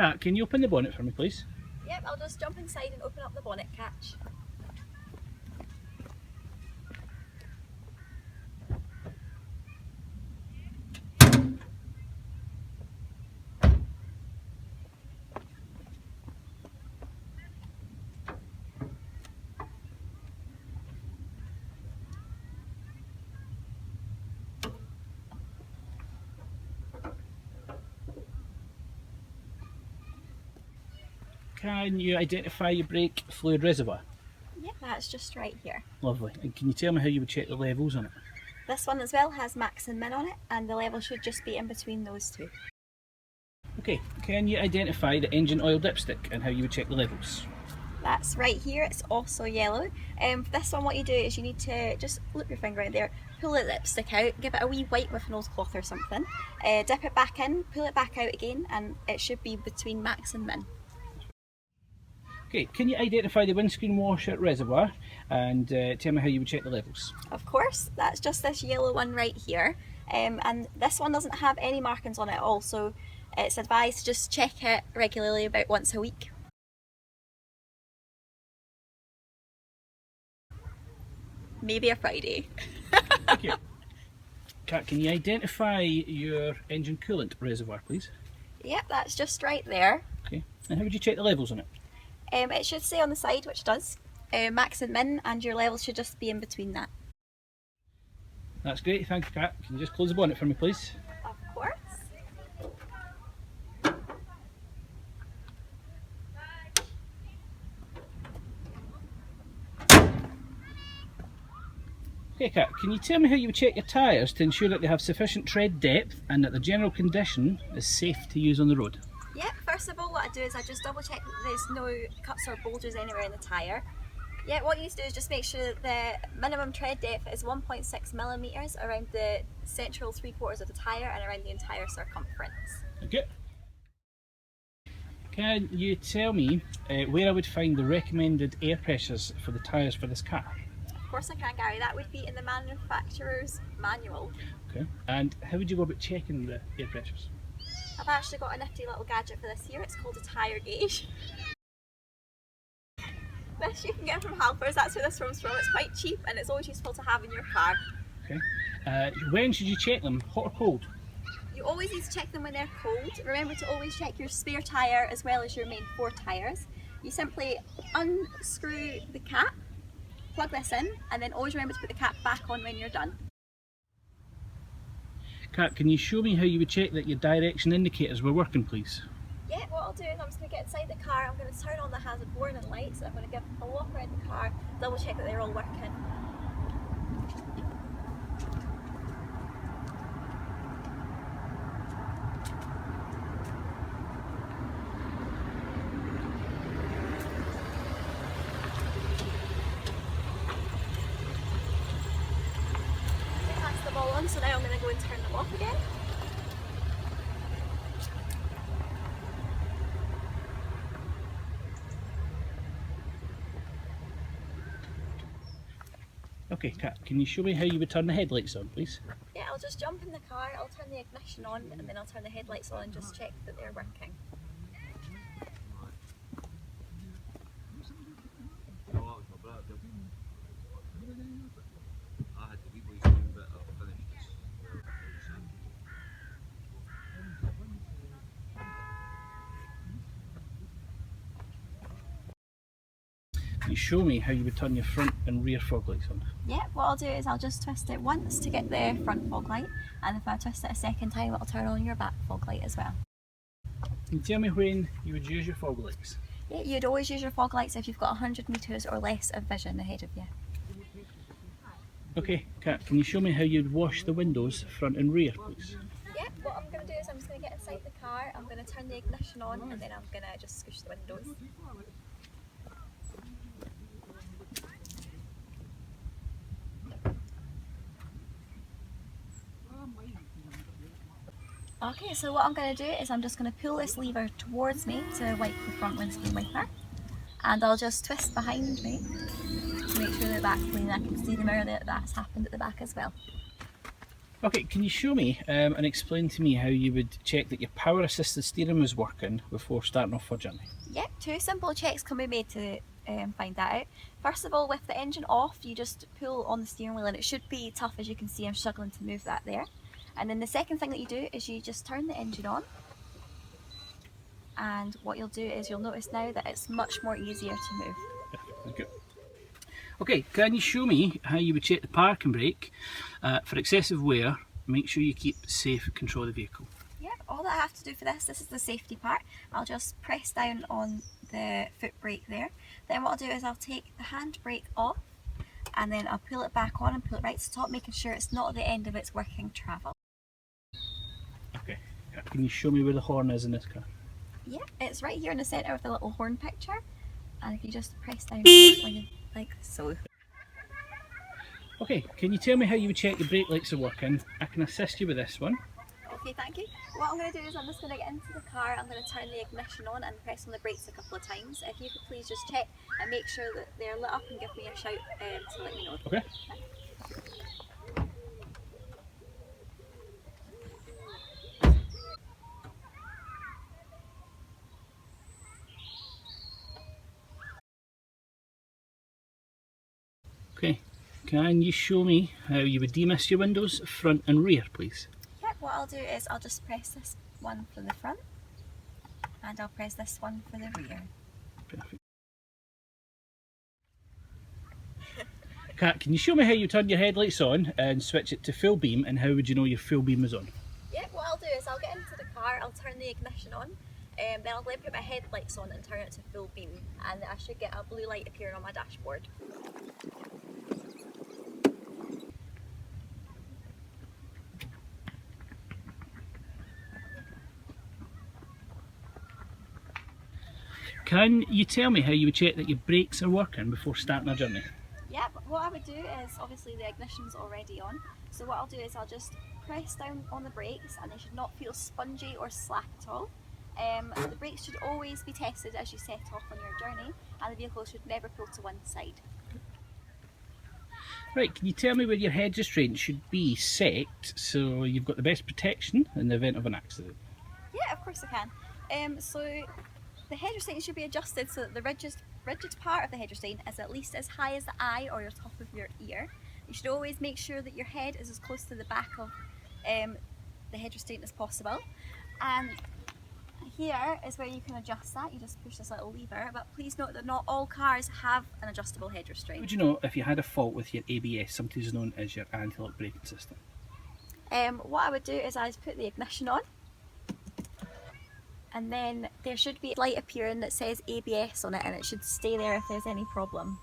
Kat, can you open the bonnet for me, please? Yep, I'll just jump inside and open up the bonnet catch. Can you identify your brake fluid reservoir? Yep, that's just right here. Lovely. And can you tell me how you would check the levels on it? This one as well has max and min on it, and the level should just be in between those two. Okay, can you identify the engine oil dipstick and how you would check the levels? That's right here, it's also yellow. For this one what you do is you need to just loop your finger in there, pull the dipstick out, give it a wee wipe with an old cloth or something, dip it back in, pull it back out again, and it should be between max and min. Okay, can you identify the windscreen washer reservoir and tell me how you would check the levels? Of course, that's just this yellow one right here, and this one doesn't have any markings on it at all, so it's advised to just check it regularly about once a week. Maybe a Friday. Thank you. Kat, can you identify your engine coolant reservoir, please? Yep, that's just right there. Okay, and how would you check the levels on it? It should say on the side, which does, max and min, and your levels should just be in between that. That's great, thank you, Kat. Can you just close the bonnet for me, please? Of course. Okay, Kat, can you tell me how you would check your tyres to ensure that they have sufficient tread depth and that the general condition is safe to use on the road? Yeah, first of all what I do is I just double check that there's no cuts or bulges anywhere in the tyre. Yeah, what you need to do is just make sure that the minimum tread depth is 1.6 millimetres around the central 3/4 of the tyre and around the entire circumference. Okay. Can you tell me where I would find the recommended air pressures for the tyres for this car? Of course I can, Gary. That would be in the manufacturer's manual. Okay. And how would you go about checking the air pressures? I've actually got a nifty little gadget for this here. It's called a tyre gauge. This you can get from Halfords, that's where this comes from. It's quite cheap and it's always useful to have in your car. Okay. When should you check them, hot or cold? You always need to check them when they're cold. Remember to always check your spare tyre as well as your main 4 tyres. You simply unscrew the cap, plug this in, and then always remember to put the cap back on when you're done. Kat, can you show me how you would check that your direction indicators were working, please? Yeah, what I'll do is I'm just going to get inside the car, I'm going to turn on the hazard warning lights, and I'm going to give a walk around the car, double check that they're all working. That's the ball on, so now I'm going to go and turn them off again. Okay, Kat, can you show me how you would turn the headlights on, please? Yeah, I'll just jump in the car, I'll turn the ignition on, and then I'll turn the headlights on and just check that they're working. Can you show me how you would turn your front and rear fog lights on? Yeah, what I'll do is I'll just twist it once to get the front fog light, and if I twist it a second time it'll turn on your back fog light as well. Can you tell me when you would use your fog lights? Yeah, you'd always use your fog lights if you've got 100 metres or less of vision ahead of you. Okay, Kat, can you show me how you'd wash the windows front and rear, please? Yeah, what I'm going to do is I'm just going to get inside the car, I'm going to turn the ignition on, and then I'm going to just squish the windows. Okay, so what I'm going to do is I'm just going to pull this lever towards me to wipe the front windscreen wiper, and I'll just twist behind me to make sure the back's clean. I can see the mirror that's happened at the back as well. Okay, can you show me and explain to me how you would check that your power assisted steering was working before starting off for a journey? Yep, two simple checks can be made to find that out. First of all, with the engine off, you just pull on the steering wheel and it should be tough. As you can see, I'm struggling to move that there. And then the second thing that you do is you just turn the engine on, and what you'll do is you'll notice now that it's much more easier to move. Okay. Okay, can you show me how you would check the parking brake for excessive wear? Make sure you keep safe control of the vehicle. Yep, all that I have to do for this is the safety part. I'll just press down on the foot brake there. Then what I'll do is I'll take the handbrake off, and then I'll pull it back on and pull it right to the top, making sure it's not at the end of its working travel. Okay, can you show me where the horn is in this car? Yeah, it's right here in the centre with the little horn picture, and if you just press down like so. Okay, can you tell me how you would check your brake lights are working? I can assist you with this one. Okay, thank you. What I'm going to do is I'm just going to get into the car, I'm going to turn the ignition on and press on the brakes a couple of times. If you could please just check and make sure that they're lit up and give me a shout to let me know. Okay. Okay, can you show me how you would demist your windows, front and rear, please? Yep, what I'll do is I'll just press this one for the front, and I'll press this one for the rear. Perfect. Kat, can you show me how you turn your headlights on and switch it to full beam, and how would you know your full beam is on? Yep, what I'll do is I'll get into the car, I'll turn the ignition on, then I'll then put my headlights on and turn it to full beam, and I should get a blue light appearing on my dashboard. Can you tell me how you would check that your brakes are working before starting a journey? Yep, what I would do is, obviously the ignition's already on, so what I'll do is I'll just press down on the brakes, and they should not feel spongy or slack at all. The brakes should always be tested as you set off on your journey, and the vehicle should never pull to one side. Right, can you tell me where your head restraint should be set so you've got the best protection in the event of an accident? Yeah, of course I can. So the head restraint should be adjusted so that the rigid part of the head restraint is at least as high as the eye or your top of your ear. You should always make sure that your head is as close to the back of the head restraint as possible. And here is where you can adjust that. You just push this little lever, but please note that not all cars have an adjustable head restraint. Would you know if you had a fault with your ABS, sometimes known as your anti-lock braking system? What I would do is I'd put the ignition on, and then there should be a light appearing that says ABS on it, and it should stay there if there's any problems.